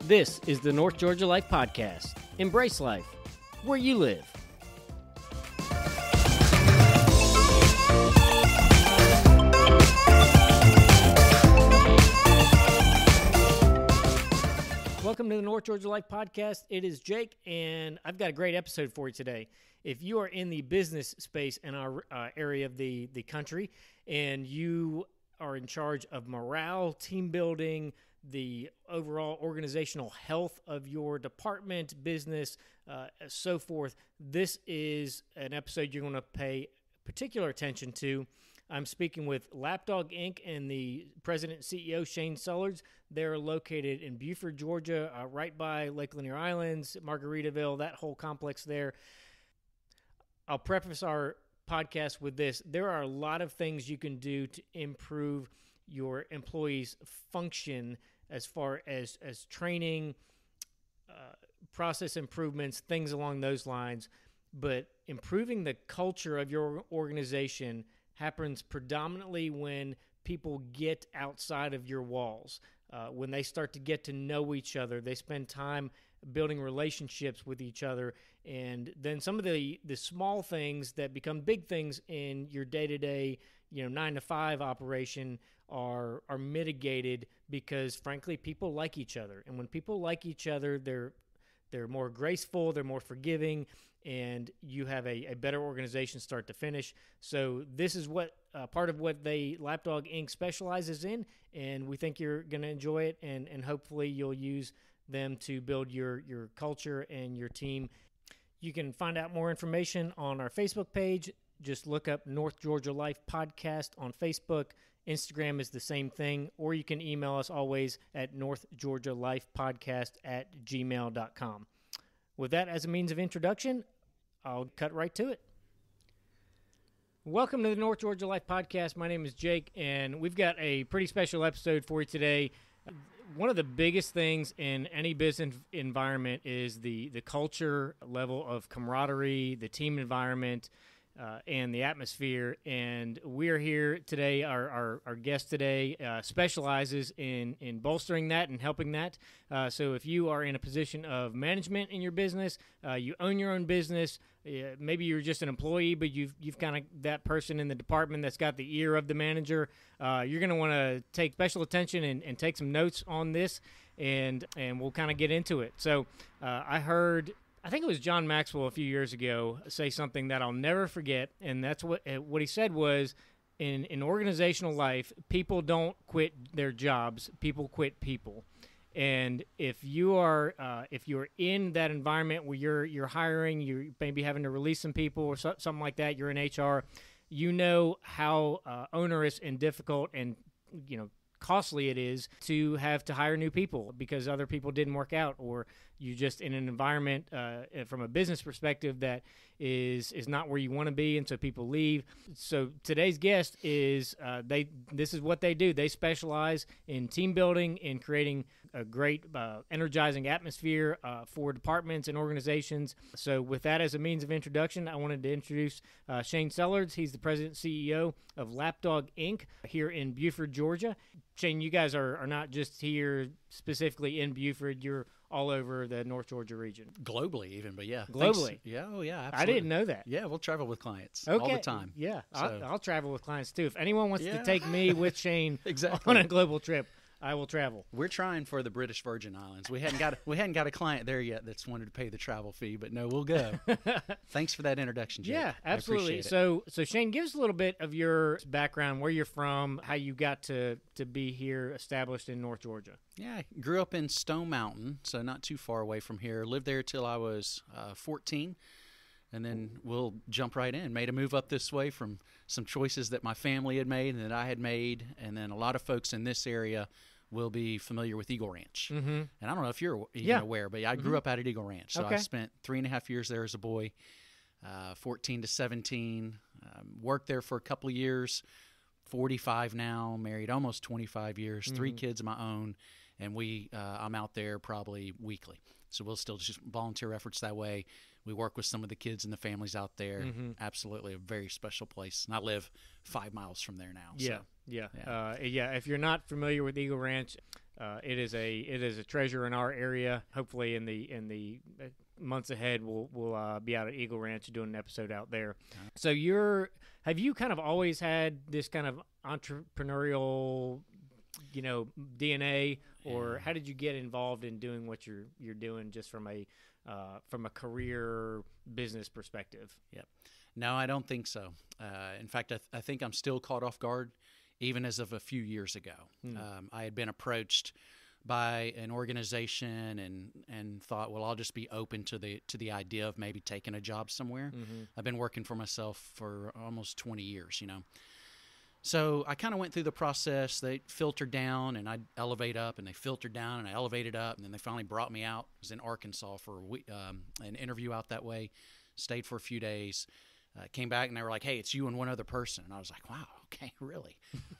This is the North Georgia Life Podcast. Embrace life where you live. Welcome to the North Georgia Life Podcast. It is Jake, and I've got a great episode for you today. If you are in the business space in our area of the country, and you are in charge of morale, team building, the overall organizational health of your department, business, so forth, this is an episode you're going to pay particular attention to. I'm speaking with Lapdog Inc. and the president and CEO, Shane Sellards. They're located in Buford, Georgia, right by Lake Lanier Islands, Margaritaville, that whole complex there. I'll preface our podcast with this. There are a lot of things you can do to improve your employees' function as far as training, process improvements, things along those lines. But improving the culture of your organization happens predominantly when people get outside of your walls, when they start to get to know each other, they spend time building relationships with each other, and then some of the small things that become big things in your day-to-day, 9-to-5 operation are mitigated because, frankly, people like each other. And when people like each other, they're more graceful, they're more forgiving, and you have a better organization start to finish. So this is what part of what Lapdog Inc. specializes in, and we think you're going to enjoy it, and hopefully you'll use them to build your culture and your team. You can find out more information on our Facebook page. Just look up North Georgia Life Podcast on Facebook. Instagram is the same thing, or you can email us always at northgeorgialifepodcast@gmail.com. With that as a means of introduction, I'll cut right to it. Welcome to the North Georgia Life Podcast. My name is Jake, and we've got a pretty special episode for you today. One of the biggest things in any business environment is the culture level of camaraderie, the team environment, and the atmosphere. And we're here today. Our guest today specializes in bolstering that and helping that. So if you are in a position of management in your business, you own your own business, maybe you're just an employee, but you've kind of that person in the department that's got the ear of the manager, you're going to want to take special attention and take some notes on this, and we'll kind of get into it. So I think it was John Maxwell a few years ago say something that I'll never forget, and that's what he said was, in organizational life, people don't quit their jobs, people quit people. And if you're in that environment where you're hiring, you're maybe having to release some people or something like that, you're in HR, you know how onerous and difficult and costly it is to have to hire new people because other people didn't work out, or you just in an environment from a business perspective that is not where you want to be, and so people leave. So today's guest is this is what they do. They specialize in team building, in creating a great energizing atmosphere for departments and organizations. So with that as a means of introduction, I wanted to introduce Shane Sellards. He's the president and CEO of Lapdog Inc. here in Buford, Georgia. Shane, you guys are not just here specifically in Buford. You're all over the North Georgia region. Globally even, but yeah. Globally? Thanks. Yeah, oh yeah, I absolutely. didn't know that. Yeah, we'll travel with clients all the time. Yeah, So. I'll travel with clients too. If anyone wants to take me with Shane Exactly. on a global trip, I will travel. We're trying for the British Virgin Islands. We hadn't got a client there yet that's wanted to pay the travel fee, but no, we'll go. Thanks for that introduction, Jake. Yeah, absolutely. So Shane, give us a little bit of your background, where you're from, how you got to be here established in North Georgia. Yeah, I grew up in Stone Mountain, so not too far away from here. Lived there till I was 14. And then we'll jump right in. Made a move up this way from some choices that my family had made and that I had made. And then a lot of folks in this area will be familiar with Eagle Ranch. Mm-hmm. And I don't know if you're even aware, but I grew up out at Eagle Ranch. So I spent 3.5 years there as a boy, 14 to 17. Worked there for a couple of years, 45 now, married almost 25 years, 3 kids of my own. And I'm out there probably weekly. So we'll still just volunteer efforts that way. We work with some of the kids and the families out there. Mm-hmm. Absolutely a very special place. And I live 5 miles from there now. Yeah. If you're not familiar with Eagle Ranch, it is a treasure in our area. Hopefully, in the months ahead, we'll be out at Eagle Ranch doing an episode out there. So have you kind of always had this kind of entrepreneurial, DNA, or how did you get involved in doing what you're doing just from a career business perspective? Yep. No, I don't think so. In fact, I think I'm still caught off guard, even as of a few years ago. I had been approached by an organization and thought, well, I'll just be open to the idea of maybe taking a job somewhere. I've been working for myself for almost 20 years, So I kind of went through the process. They filtered down, and I'd elevate up, and they filtered down, and I elevated up, and then they finally brought me out. I was in Arkansas for an interview out that way, stayed for a few days, came back, and they were like, hey, it's you and one other person. And I was like, wow, okay, really?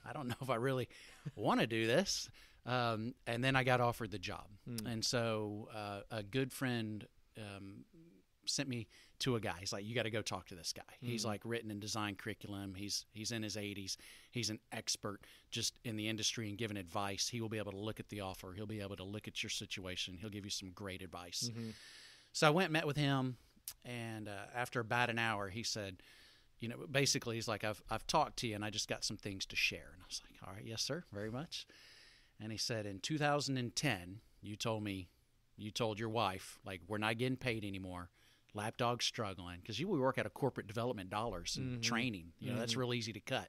I don't know if I really want to do this. And then I got offered the job. And so a good friend sent me to a guy. He's like, you got to go talk to this guy. He's like written and designed curriculum. He's in his 80s. He's an expert just in the industry and giving advice. He will be able to look at the offer. He'll be able to look at your situation. He'll give you some great advice. So I went and met with him, and after about an hour, he said, basically he's like, I've talked to you, and I just got some things to share. And I was like, all right, yes, sir, very much. And he said, in 2010, you told your wife, like, we're not getting paid anymore. Lapdog's struggling, because we work at a corporate development dollars and training. That's real easy to cut.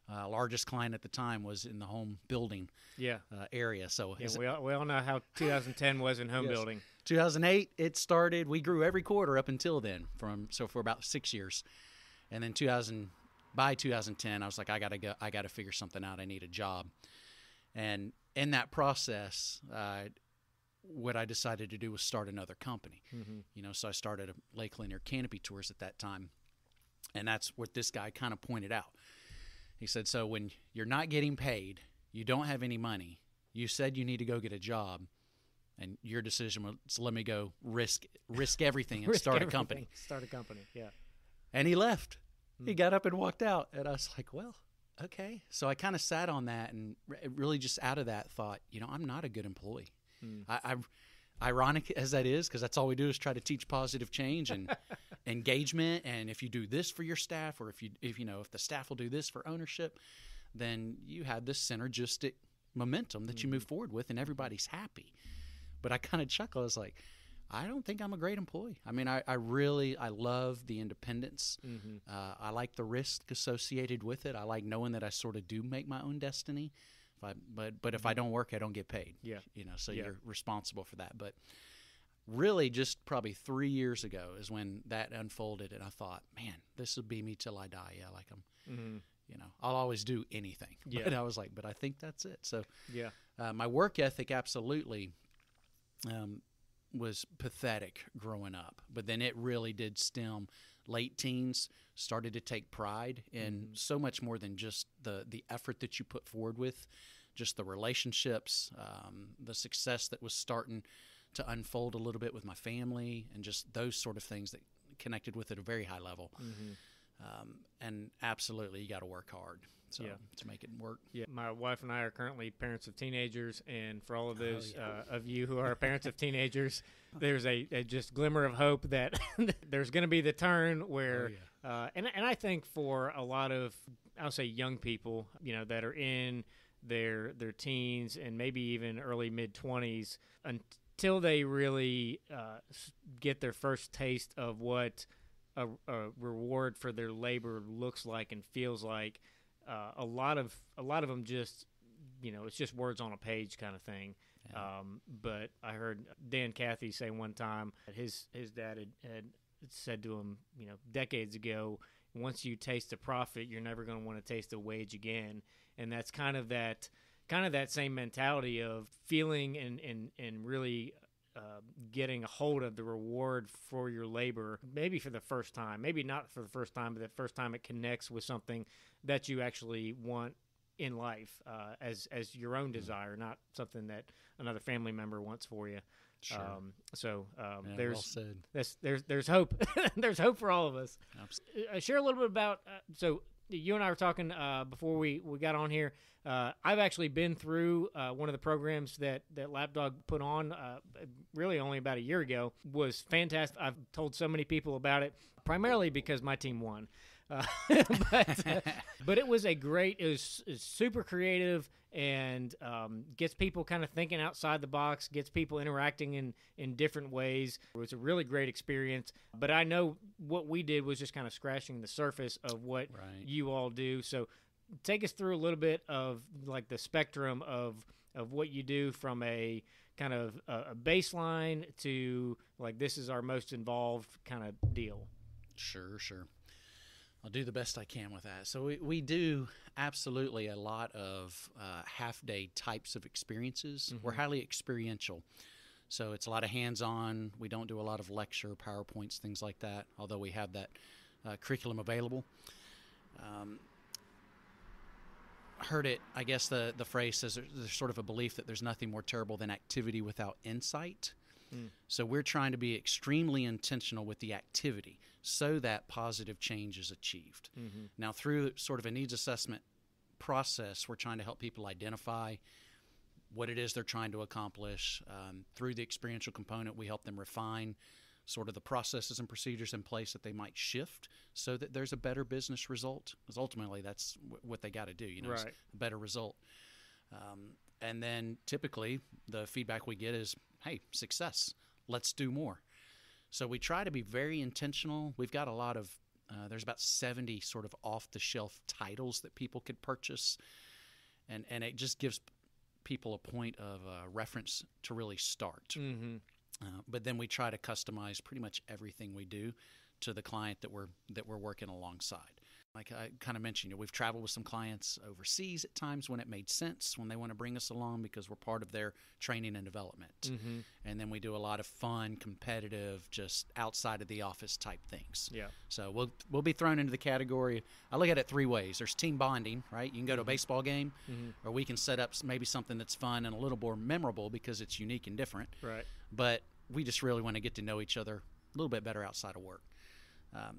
Largest client at the time was in the home building area. So we all know how 2010 was in home building. 2008, it started. We grew every quarter up until then, for about 6 years. And then by 2010, I was like, I got to figure something out. I need a job. And in that process, what I decided to do was start another company. So I started a Lake Lanier Canopy Tours at that time. And that's what this guy kind of pointed out. He said, so when you're not getting paid, you don't have any money, you said you need to go get a job, and your decision was, let me go risk everything and start a company. Start a company, yeah. And he left. He got up and walked out. And I was like, well, okay. So I kind of sat on that and really just out of that thought, I'm not a good employee. Ironic as that is, because that's all we do is try to teach positive change and engagement. And if you do this for your staff, or if the staff will do this for ownership, then you have this synergistic momentum that you move forward with, and everybody's happy. But I kind of chuckle. I was like, I don't think I'm a great employee. I mean, I love the independence. I like the risk associated with it. I like knowing that I sort of do make my own destiny. But if I don't work, I don't get paid. So you're responsible for that. But really, just probably 3 years ago is when that unfolded, and I thought, man, this will be me till I die. Yeah, like I'll always do anything. Yeah. But I was like, but I think that's it. So my work ethic absolutely was pathetic growing up, but then it really did stem late teens, started to take pride in so much more than just the effort that you put forward with, just the relationships, the success that was starting to unfold a little bit with my family, and just those sort of things that connected with at a very high level. And absolutely, you got to work hard to make it work. Yeah, my wife and I are currently parents of teenagers, and for all of those of you who are parents of teenagers, there's a just glimmer of hope that there's going to be the turn where, and I think for a lot of, I'll say, young people, that are in their teens and maybe even early mid-20s, until they really get their first taste of what a reward for their labor looks like and feels like. A lot of them just, it's just words on a page kind of thing. But I heard Dan Cathy say one time that his dad had said to him, decades ago, once you taste a profit, you're never going to want to taste a wage again. And that's kind of that same mentality of feeling and really getting a hold of the reward for your labor, maybe for the first time, maybe not for the first time, but the first time it connects with something that you actually want in life, as your own desire, not something that another family member wants for you. Sure. There's hope. There's hope for all of us. Share a little bit about, so you and I were talking before we got on here. I've actually been through one of the programs that Lapdog put on really only about a year ago. Was fantastic. I've told so many people about it, primarily because my team won. But it was it was super creative and gets people kind of thinking outside the box, gets people interacting in different ways. It was a really great experience. But I know what we did was just kind of scratching the surface of what you all do. So take us through a little bit of like the spectrum of what you do from a kind of a baseline to like this is our most involved kind of deal. Sure. I'll do the best I can with that. So we do absolutely a lot of half-day types of experiences. Mm-hmm. We're highly experiential. So it's a lot of hands-on. We don't do a lot of lecture, PowerPoints, things like that, although we have that curriculum available. Heard it, I guess the phrase says there's sort of a belief that there's nothing more terrible than activity without insight. So we're trying to be extremely intentional with the activity so that positive change is achieved. Mm-hmm. Now, through sort of a needs assessment process, we're trying to help people identify what it is they're trying to accomplish. Through the experiential component, we help them refine sort of the processes and procedures in place that they might shift so that there's a better business result. Because ultimately, that's what they got to do, right. A better result. And then typically the feedback we get is, hey, success, let's do more. So we try to be very intentional. We've got a lot of, there's about 70 sort of off-the-shelf titles that people could purchase. And it just gives people a point of reference to really start. Mm-hmm. But then we try to customize pretty much everything we do to the client that we're working alongside. Like I kind of mentioned, we've traveled with some clients overseas at times when it made sense, when they want to bring us along because we're part of their training and development. Mm-hmm. And then we do a lot of fun, competitive, just outside of the office type things. Yeah. So we'll be thrown into the category. I look at it three ways. There's team bonding, right? You can go to a baseball game, or we can set up maybe something that's fun and a little more memorable because it's unique and different. Right. But we just really want to get to know each other a little bit better outside of work.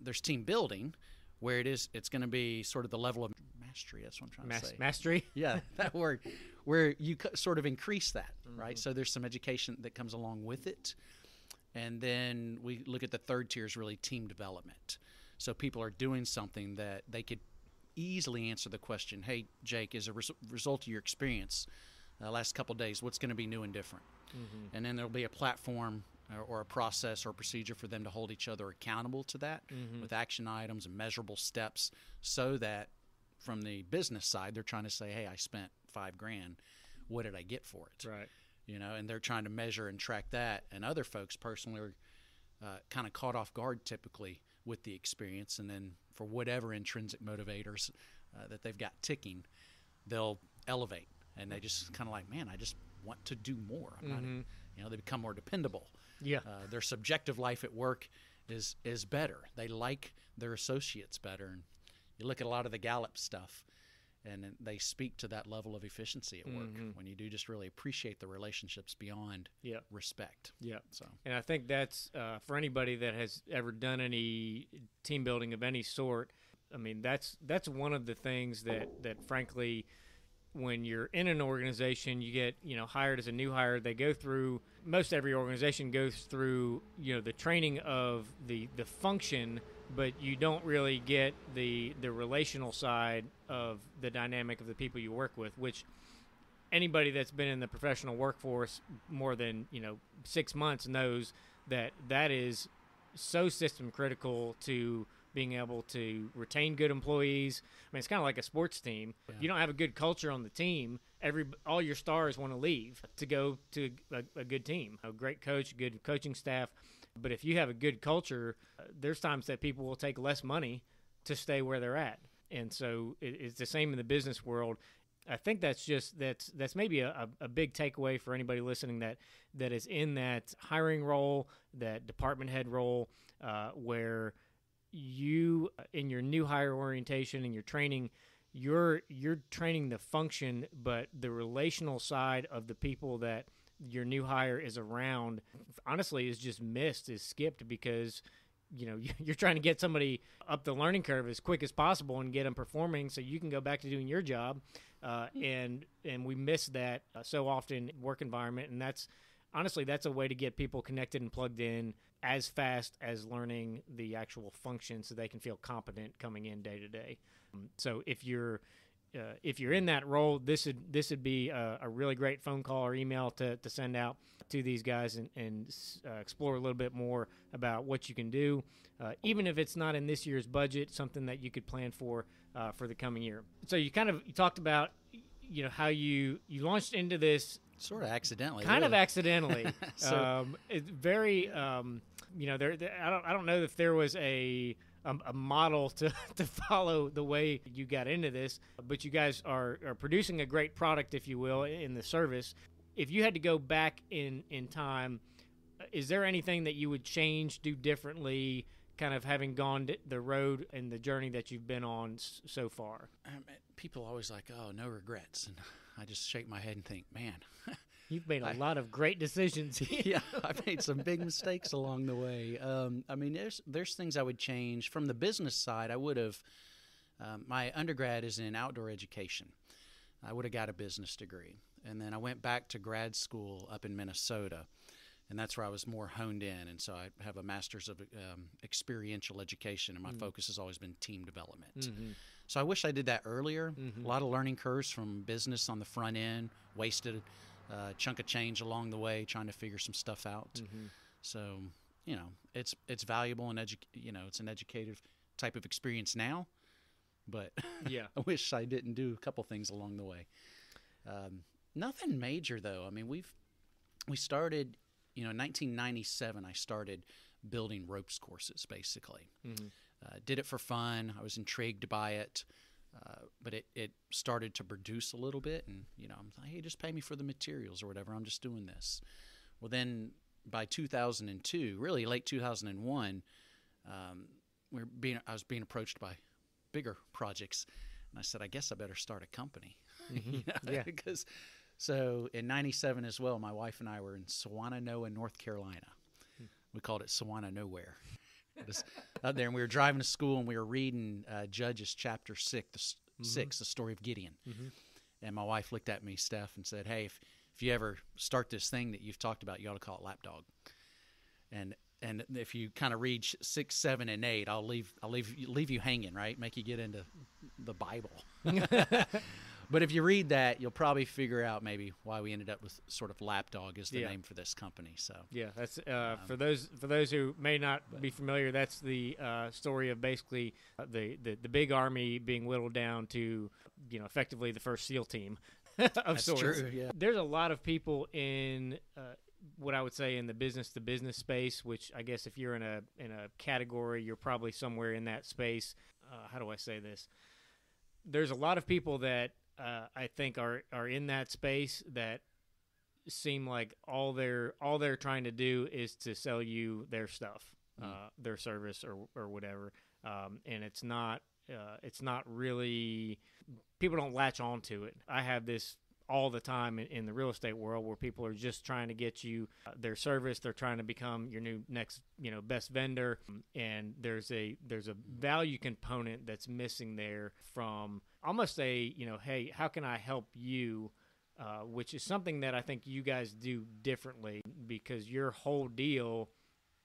There's team building, where it's going to be sort of the level of mastery. That's what I'm trying to say. Mastery? Yeah, that word, where you sort of increase that, right? So there's some education that comes along with it. And then we look at the third tier is really team development. So people are doing something that they could easily answer the question, hey, Jake, as a result of your experience the last couple of days, what's going to be new and different? Mm-hmm. And then there'll be a platform or a process or procedure for them to hold each other accountable to that with action items and measurable steps so that from the business side, they're trying to say, hey, I spent $5,000. What did I get for it? Right. And they're trying to measure and track that. And other folks personally are kind of caught off guard typically with the experience. And then for whatever intrinsic motivators that they've got ticking, they'll elevate. And they just kind of like, man, I just want to do more. I'm not, they become more dependable. Yeah. Their subjective life at work is better. They like their associates better. And you look at a lot of the Gallup stuff, and they speak to that level of efficiency at work when you do just really appreciate the relationships beyond respect. Yeah. So, and I think that's for anybody that has ever done any team building of any sort. I mean, that's one of the things that frankly, when you're in an organization, you get, hired as a new hire, they go through, most every organization goes through, the training of the function, but you don't really get the relational side of the dynamic of the people you work with, which anybody that's been in the professional workforce more than, 6 months knows that is so system critical to being able to retain good employees. I mean, it's kind of like a sports team. Yeah. You don't have a good culture on the team, all your stars want to leave to go to a good team, a great coach, good coaching staff. But if you have a good culture, there's times that people will take less money to stay where they're at. And so it's the same in the business world. I think that's maybe a big takeaway for anybody listening that is in that hiring role, that department head role, where you, in your new hire orientation and your training, you're training the function, but the relational side of the people that your new hire is around, honestly, is just missed, is skipped because you're trying to get somebody up the learning curve as quick as possible and get them performing so you can go back to doing your job. And we miss that so often in work environment. And that's a way to get people connected and plugged in as fast as learning the actual function so they can feel competent coming in day to day. So if you're in that role, this would be a really great phone call or email to send out to these guys and explore a little bit more about what you can do, even if it's not in this year's budget, something that you could plan for the coming year. So you talked about how you launched into this sort of accidentally, kind really. of accidentally. So, it's very I don't know if there was a model to follow the way you got into this, but you guys are producing a great product, if you will, in the service. If you had to go back in time, is there anything that you would change, do differently, kind of having gone the road and the journey that you've been on so far? People always like, oh, no regrets. And I just shake my head and think, man. You've made a lot of great decisions. Yeah, I've made some big mistakes along the way. There's things I would change. From the business side, I would have, my undergrad is in outdoor education. I would have got a business degree. And then I went back to grad school up in Minnesota, and that's where I was more honed in. And so I have a master's of experiential education, and my focus has always been team development. Mm-hmm. So I wish I did that earlier. Mm-hmm. A lot of learning curves from business on the front end, wasted a chunk of change along the way trying to figure some stuff out. Mm-hmm. So, it's valuable and it's an educative type of experience now, but yeah, I wish I didn't do a couple things along the way. Nothing major though. I mean, we started, in 1997, I started building ropes courses basically. Mm-hmm. Did it for fun. I was intrigued by it. But it started to produce a little bit, and I'm like, hey, just pay me for the materials or whatever. I'm just doing this. Well, then by 2002, really late 2001, I was being approached by bigger projects, and I said, I guess I better start a company. Mm-hmm. Yeah. Because so in '97 as well, my wife and I were in Sewananoa, North Carolina. We called it Sewana Nowhere. Out there, and we were driving to school, and we were reading Judges chapter 6, the story of Gideon. Mm-hmm. And my wife looked at me, Steph, and said, hey, if you ever start this thing that you've talked about, you ought to call it Lapdog. And if you kind of read 6, 7, and 8, I'll leave you hanging, right? Make you get into the Bible. But if you read that, you'll probably figure out maybe why we ended up with sort of Lapdog as the name for this company. So yeah, that's for those who may not be familiar. That's the story of basically the big army being whittled down to effectively the first SEAL team of that's sorts. True, yeah. There's a lot of people in what I would say in the business to business space, which I guess if you're in a category, you're probably somewhere in that space. How do I say this? There's a lot of people that I think are in that space that seem like all they're trying to do is to sell you their stuff, their service or whatever, and it's not really, people don't latch on to it. I have this all the time in the real estate world where people are just trying to get you their service. They're trying to become your new next best vendor, and there's a value component that's missing there from almost a hey, how can I help you, which is something that I think you guys do differently, because your whole deal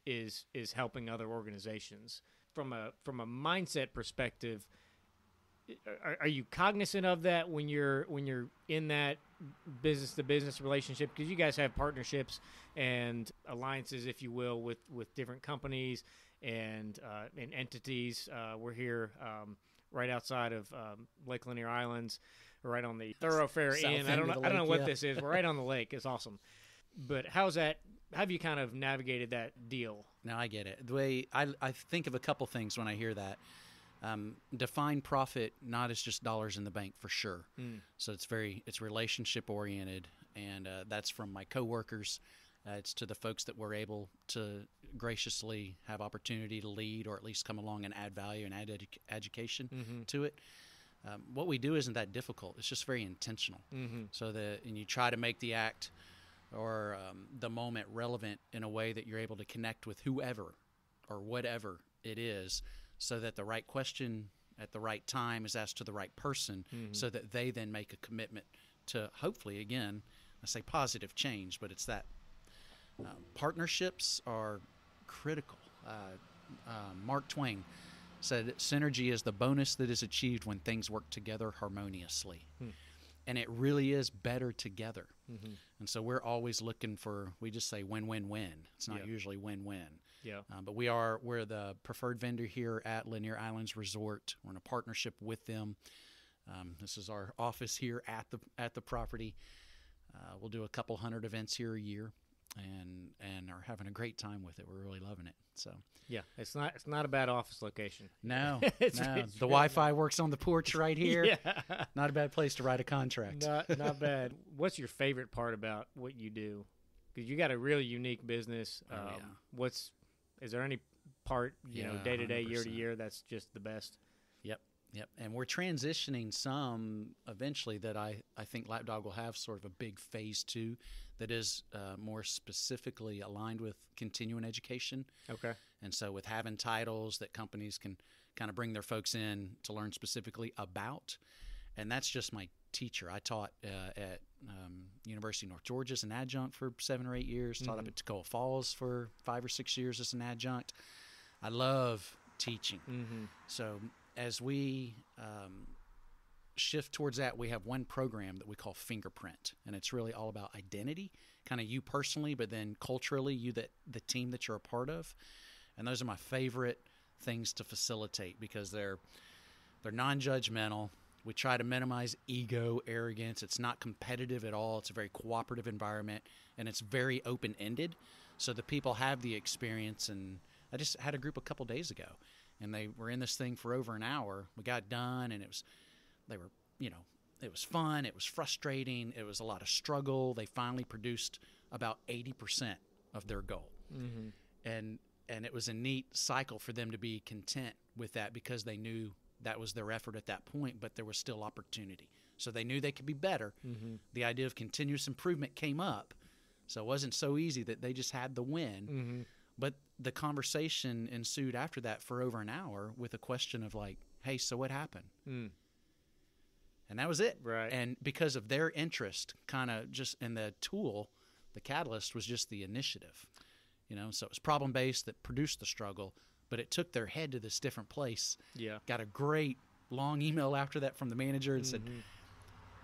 is helping other organizations. From a mindset perspective, are you cognizant of that when you're in that business to business relationship? Because you guys have partnerships and alliances, if you will, with different companies and entities. We're here right outside of Lake Lanier Islands, right on the Thoroughfare Inn. I don't know what this is. We're right on the lake. It's awesome. But how have you kind of navigated that deal? No, I get it. The way I think of a couple things when I hear that. Define profit not as just dollars in the bank, for sure. So it's relationship oriented, and that's from my coworkers. It's to the folks that we're able to graciously have opportunity to lead, or at least come along and add value and add education to it. What we do isn't that difficult. It's just very intentional. So and you try to make the act or the moment relevant in a way that you're able to connect with whoever or whatever it is, so that the right question at the right time is asked to the right person, so that they then make a commitment to, hopefully, again, I say positive change, but it's that partnerships are critical. Mark Twain said, synergy is the bonus that is achieved when things work together harmoniously. And it really is better together. And so we're always looking for, we just say win-win-win. It's not usually win-win. But we're the preferred vendor here at Lanier Islands Resort. We're in a partnership with them. This is our office here at the property. We'll do a couple hundred events here a year, and are having a great time with it. We're really loving it. So it's not a bad office location. No, it's the really Wi-Fi works on the porch right here. Yeah. Not a bad place to write a contract. Not bad. What's your favorite part about what you do? Because you got a really unique business. Is there any part, day to day, year to year, that's just the best? Yep. And we're transitioning some eventually that I think Lapdog will have sort of a big phase 2 that is more specifically aligned with continuing education. Okay. And so with having titles that companies can kind of bring their folks in to learn specifically about. And that's just my teacher. I taught at University of North Georgia as an adjunct for 7 or 8 years, taught up at Toccoa Falls for 5 or 6 years as an adjunct. I love teaching. So as we shift towards that, we have one program that we call Fingerprint, and it's really all about identity, kind of you personally, but then culturally, the team that you're a part of. And those are my favorite things to facilitate because they're non-judgmental. We try to minimize ego, arrogance. It's not competitive at all. It's a very cooperative environment, and it's very open-ended. So the people have the experience. And I just had a group a couple days ago, and they were in this thing for over an hour. We got done, and it was fun. It was frustrating. It was a lot of struggle. They finally produced about 80% of their goal. And it was a neat cycle for them to be content with that because they knew that was their effort at that point, but there was still opportunity. So they knew they could be better. The idea of continuous improvement came up. So it wasn't so easy that they just had the win. But the conversation ensued after that for over an hour with a question of like, hey, so what happened? And that was it. Right. And because of their interest, kind of just in the tool, the catalyst was just the initiative. So it was problem-based that produced the struggle, but it took their head to this different place. Got a great long email after that from the manager and said,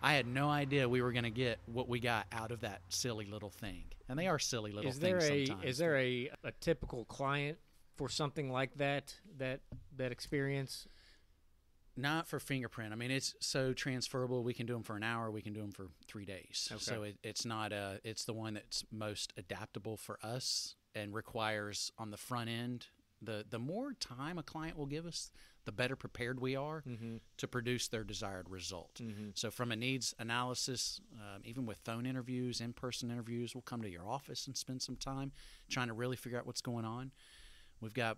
I had no idea we were going to get what we got out of that silly little thing. And they are silly little things sometimes. Is there a typical client for something like that experience? Not for Fingerprint. I mean, it's so transferable. We can do them for an hour. We can do them for 3 days. Okay. So it's not it's the one that's most adaptable for us and requires on the front end. The more time a client will give us, the better prepared we are to produce their desired result. So from a needs analysis, even with phone interviews, in-person interviews, we'll come to your office and spend some time trying to really figure out what's going on. We've got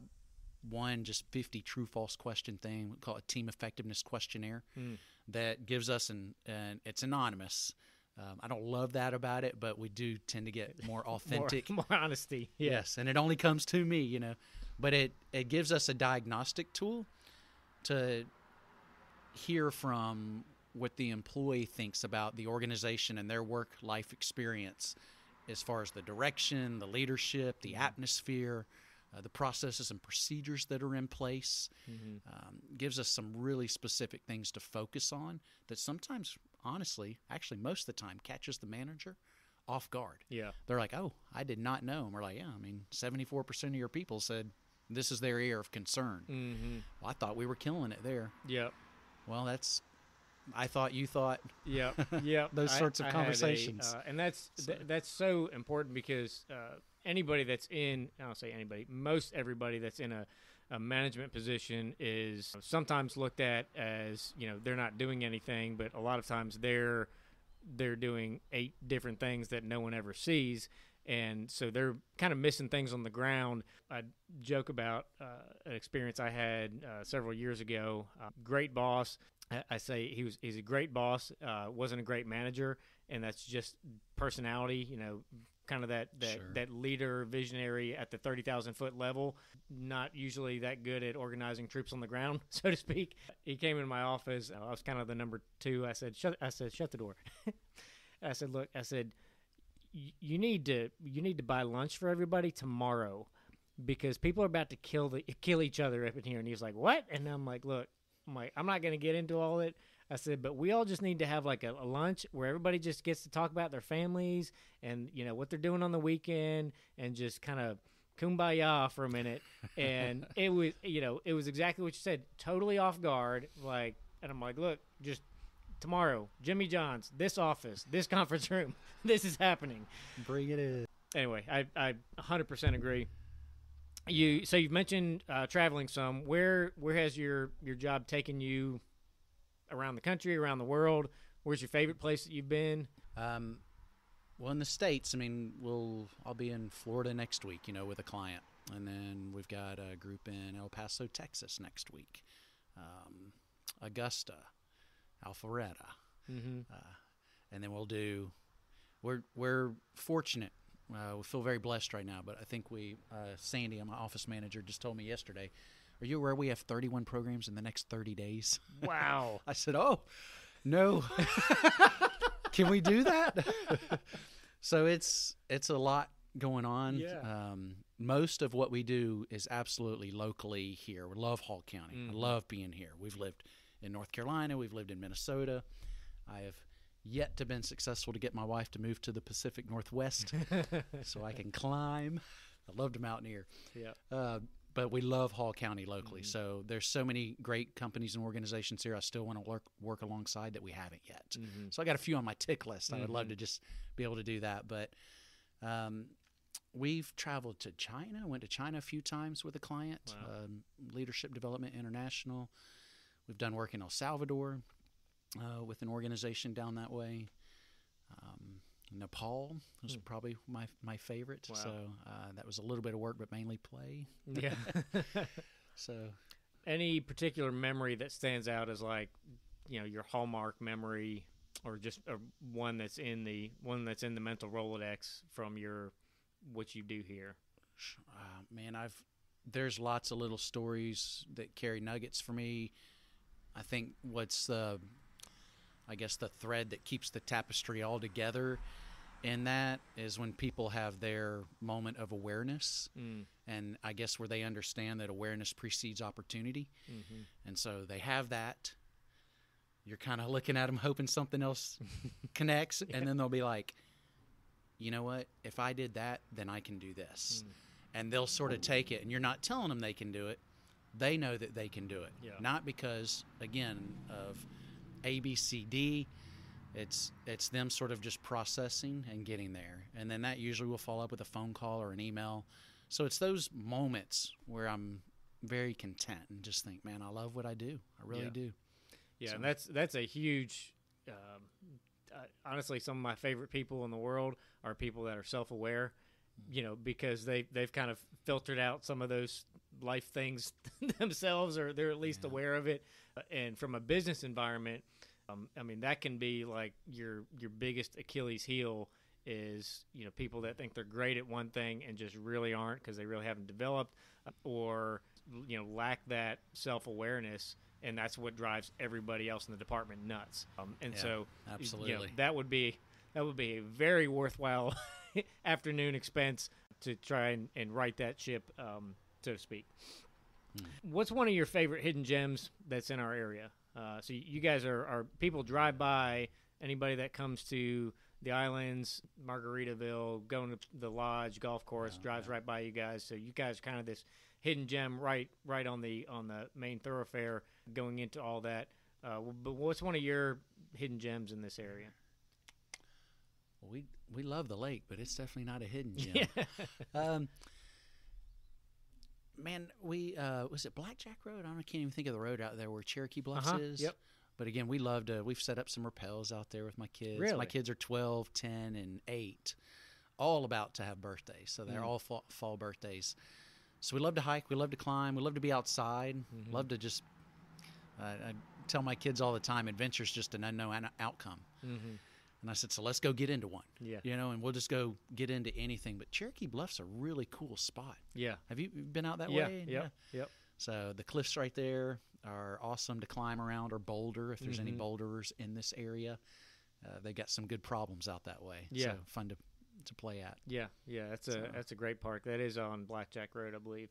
one just 50 true-false question thing. We call it a team effectiveness questionnaire that gives us and it's anonymous. I don't love that about it, but we do tend to get more authentic. more honesty. Yes, and it only comes to me, But it gives us a diagnostic tool to hear from what the employee thinks about the organization and their work-life experience as far as the direction, the leadership, the atmosphere, the processes and procedures that are in place. Gives us some really specific things to focus on that sometimes, honestly, actually most of the time, catches the manager off guard. They're like, oh, I did not know. And we're like, 74% of your people said this is their area of concern. Well, I thought we were killing it there. Well, I thought you thought. Those sorts of conversations. And that's so important because anybody that's in, I don't say anybody, most everybody that's in a management position is sometimes looked at as, they're not doing anything, but a lot of times they're doing 8 different things that no one ever sees. And so they're kind of missing things on the ground. I joke about an experience I had several years ago. Great boss. I say he's a great boss, wasn't a great manager, and that's just personality, kind of that Sure. that leader visionary at the 30,000 foot level, not usually that good at organizing troops on the ground, so to speak. He came in my office. I was kind of the number two. I said, shut the door. I said, look, I said, you need to buy lunch for everybody tomorrow, because people are about to kill each other up in here. And he was like, what? And I'm like, look, I'm not going to get into all it. I said, but we all just need to have like a lunch where everybody just gets to talk about their families and, you know, what they're doing on the weekend, and just kind of kumbaya for a minute. And it was exactly what you said, totally off guard. Like, and I'm like, look, just tomorrow, Jimmy John's, this office, this conference room, this is happening. Bring it in. Anyway, I 100% agree. So you've mentioned traveling some. Where has your job taken you around the country, around the world? Where's your favorite place that you've been? Well, in the States, I mean, I'll be in Florida next week, with a client. And then we've got a group in El Paso, Texas next week. Augusta, Alpharetta. Mm-hmm. And then we're fortunate. We feel very blessed right now, but I think Sandy, my office manager, just told me yesterday, are you aware we have 31 programs in the next 30 days? Wow. I said, oh, no. Can we do that? So it's a lot going on. Yeah. Most of what we do is absolutely locally here. We love Hall County. Mm-hmm. I love being here. We've lived in North Carolina. We've lived in Minnesota. I have yet to been successful to get my wife to move to the Pacific Northwest so I can climb. I love to mountaineer. Yeah. But we love Hall County locally. Mm-hmm. So there's so many great companies and organizations here I still want to work alongside that we haven't yet. Mm-hmm. So I got a few on my tick list. I would love Mm-hmm. to just be able to do that. But we've traveled to China. Went to China a few times with a client. Wow. Leadership Development International. We've done work in El Salvador with an organization down that way. Nepal was probably my favorite. Wow. So that was a little bit of work, but mainly play. Yeah. So Any particular memory that stands out as like, your hallmark memory, or just one that's in the mental Rolodex from what you do here? Man, there's lots of little stories that carry nuggets for me. I think what's the thread that keeps the tapestry all together, and that is when people have their moment of awareness, and I guess where they understand that awareness precedes opportunity. Mm-hmm. And so they have that. You're kind of looking at them hoping something else connects, Yeah. and then they'll be like, you know what, if I did that, then I can do this. And they'll sort of take it, and you're not telling them they can do it. They know that they can do it. Yeah. Not because, again, of A, B, C, D. It's them sort of just processing and getting there. And then that usually will follow up with a phone call or an email. So it's those moments where I'm very content and just think, man, I love what I do. I really do. Yeah, So- and that's a huge. Honestly, some of my favorite people in the world are people that are self-aware. Because they've kind of filtered out some of those life things themselves, or they're at least aware of it. And from a business environment, that can be like your biggest Achilles heel is, people that think they're great at one thing and just really aren't because they really haven't developed, or, lack that self-awareness. And that's what drives everybody else in the department nuts. So absolutely. that would be a very worthwhile afternoon expense to try and right that ship, so to speak. What's one of your favorite hidden gems that's in our area? So you guys are people drive by, anybody that comes to the islands, Margaritaville, going to the lodge, golf course, drives right by you guys. So you guys are kind of this hidden gem right on the main thoroughfare going into all that. But what's one of your hidden gems in this area? Well, we love the lake, but it's definitely not a hidden gem. Man, we was it Blackjack Road? I can't even think of the road out there where Cherokee Bluffs is. Yep. But again, we've set up some rappels out there with my kids. Really? My kids are 12, 10, and 8, all about to have birthdays. So they're all fall birthdays. So we love to hike. We love to climb. We love to be outside. Love to just I tell my kids all the time, adventure's just an unknown outcome. And I said, so let's go get into one. Yeah. And we'll just go get into anything. But Cherokee Bluff's a really cool spot. Yeah. Have you been out that Yeah. way? Yep. So the cliffs right there are awesome to climb around or boulder if there's any boulders in this area. They got some good problems out that way. Yeah. So fun to play at. Yeah. That's a great park. That is on Blackjack Road, I believe.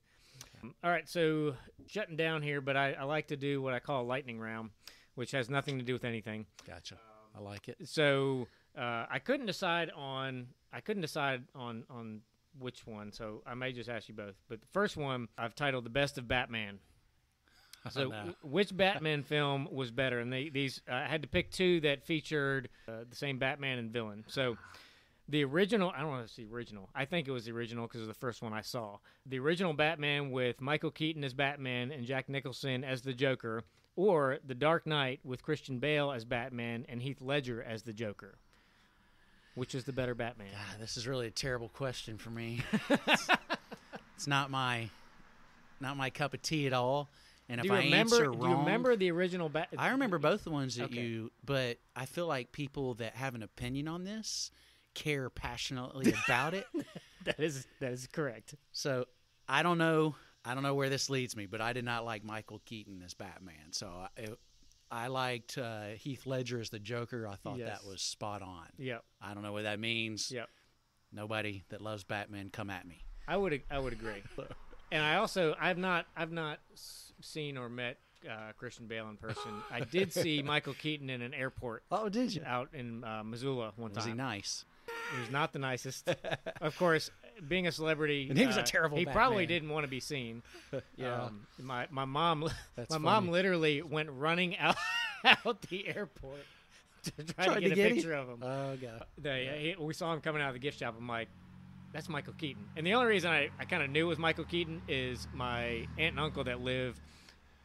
Okay. All right, so shutting down here, but I like to do what I call a lightning round, which has nothing to do with anything. Gotcha. I like it. So I couldn't decide on which one, so I may just ask you both. But the first one I've titled "The Best of Batman." So, which Batman film was better? And these I had to pick two that featured the same Batman and villain. So, the original, I don't want to see original. I think it was the original because it was the first one I saw. The original Batman with Michael Keaton as Batman and Jack Nicholson as the Joker, or The Dark Knight with Christian Bale as Batman and Heath Ledger as the Joker. Which is the better Batman? God, this is really a terrible question for me. It's not my cup of tea at all. And if I answer wrong, do you remember the original Batman? I remember both the ones that but I feel like people that have an opinion on this care passionately about it. That is correct. So I don't know where this leads me, but I did not like Michael Keaton as Batman. So I liked Heath Ledger as the Joker. I thought that was spot on. Yep. I don't know what that means. Yep. Nobody that loves Batman, come at me. I would agree. And I've not seen or met Christian Bale in person. I did see Michael Keaton in an airport. Oh, did you? Out in Missoula one time. Was he nice? He was not the nicest. Of course, being a celebrity, and he was a terrible. He Batman. probably didn't want to be seen. Yeah. My mom. That's mom literally went running out the airport to try to get a picture of him. Oh god. We saw him coming out of the gift shop. I'm like, that's Michael Keaton. And the only reason I kind of knew it was Michael Keaton is my aunt and uncle that live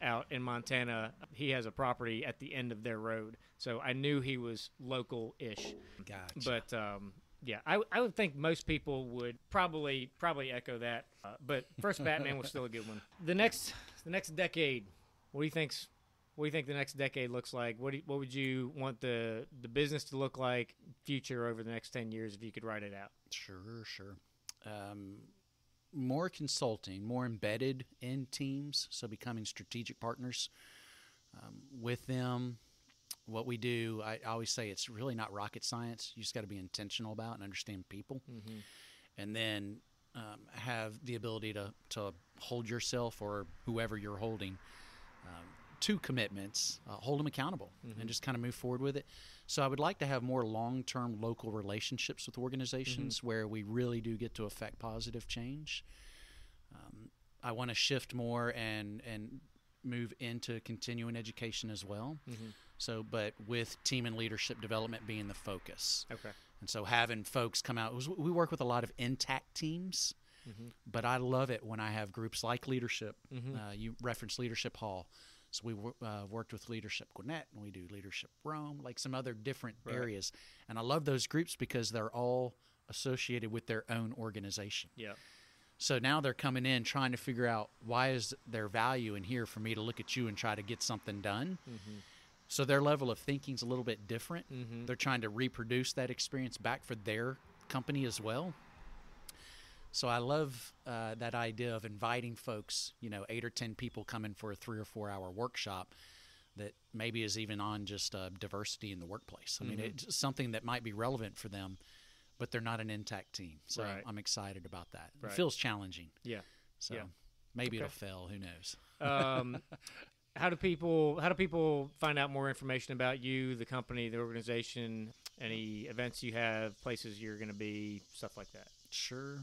out in Montana. He has a property at the end of their road, so I knew he was local-ish. Gotcha. But yeah, I would think most people would probably echo that. But first Batman was still a good one. The next decade, what do you think the next decade looks like? What would you want the business to look like future over the next 10 years if you could write it out? Sure. More consulting, more embedded in teams, so becoming strategic partners with them. What we do, I always say it's really not rocket science. You just got to be intentional about and understand people, and then have the ability to hold yourself or whoever you're holding to commitments, hold them accountable, and just kind of move forward with it. So I would like to have more long-term local relationships with organizations where we really do get to affect positive change. I want to shift more and move into continuing education as well. So, but with team and leadership development being the focus. Okay. And so having folks come out, we work with a lot of intact teams, but I love it when I have groups like Leadership. You referenced Leadership Hall. So we worked with Leadership Gwinnett, and we do Leadership Rome, like some other different areas. And I love those groups because they're all associated with their own organization. Yeah. So now they're coming in trying to figure out why is there value in here for me to look at you and try to get something done. So their level of thinking is a little bit different. They're trying to reproduce that experience back for their company as well. So I love that idea of inviting folks, 8 or 10 people coming for a 3 or 4 hour workshop that maybe is even on just diversity in the workplace. I mean, it's something that might be relevant for them, but they're not an intact team. So I'm excited about that. It feels challenging. Yeah. So maybe it'll fail. Who knows? How do people find out more information about you, the company, the organization, any events you have, places you're going to be, stuff like that? Sure.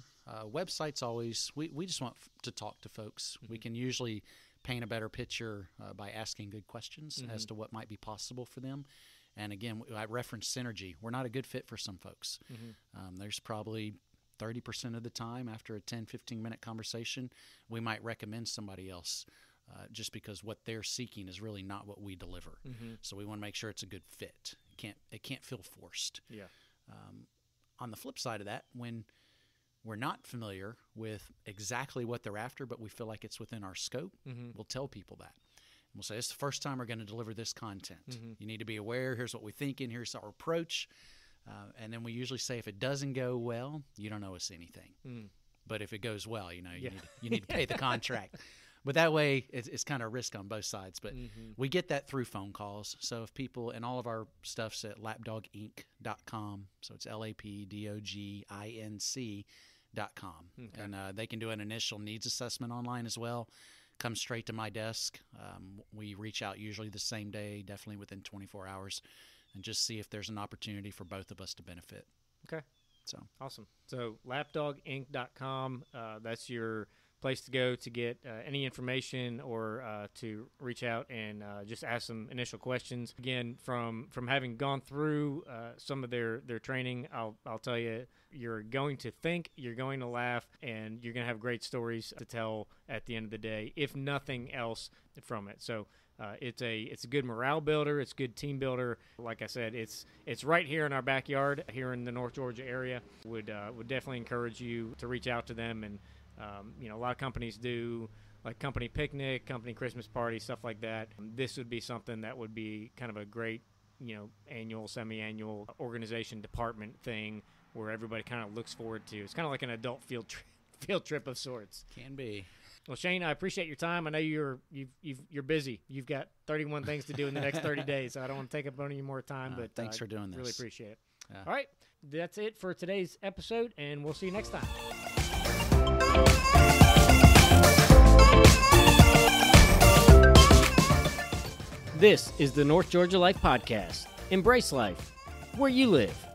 Websites always, we just want to talk to folks. We can usually paint a better picture by asking good questions as to what might be possible for them. And again, I referenced synergy. We're not a good fit for some folks. There's probably 30% of the time after a 10, 15-minute conversation, we might recommend somebody else just because what they're seeking is really not what we deliver. So we want to make sure it's a good fit. It can't feel forced. Yeah. On the flip side of that, when we're not familiar with exactly what they're after, but we feel like it's within our scope, we'll tell people that. And we'll say, it's the first time we're going to deliver this content. You need to be aware. Here's what we're thinking. Here's our approach. And then we usually say if it doesn't go well, you don't owe us anything. But if it goes well, you need to pay the contract. But that way, it's kind of risk on both sides. But we get that through phone calls. So if people, and all of our stuff's at lapdog.inc.com. So it's lapdogInc.com. Okay. And they can do an initial needs assessment online as well. Come straight to my desk. We reach out usually the same day, definitely within 24 hours, and just see if there's an opportunity for both of us to benefit. Okay. So awesome. So lapdogInc.com, that's your place to go to get any information or to reach out and just ask some initial questions. Again, from having gone through some of their training, I'll tell you, you're going to think, you're going to laugh, and you're going to have great stories to tell at the end of the day, if nothing else from it. So it's a good morale builder. It's a good team builder. Like I said, it's right here in our backyard here in the North Georgia area. Would definitely encourage you to reach out to them. And a lot of companies do like company picnic, company Christmas party, stuff like that. This would be something that would be kind of a great, annual, semi-annual organization department thing where everybody kind of looks forward to. It's kind of like an adult field trip of sorts. Can be. Well, Shane, I appreciate your time. I know you're busy. You've got 31 things to do in the next 30 days, so I don't want to take up any more time. But thanks for doing this. Really appreciate it. Yeah. All right, that's it for today's episode, and we'll see you next time. This is the North Georgia Life Podcast. Embrace life where you live.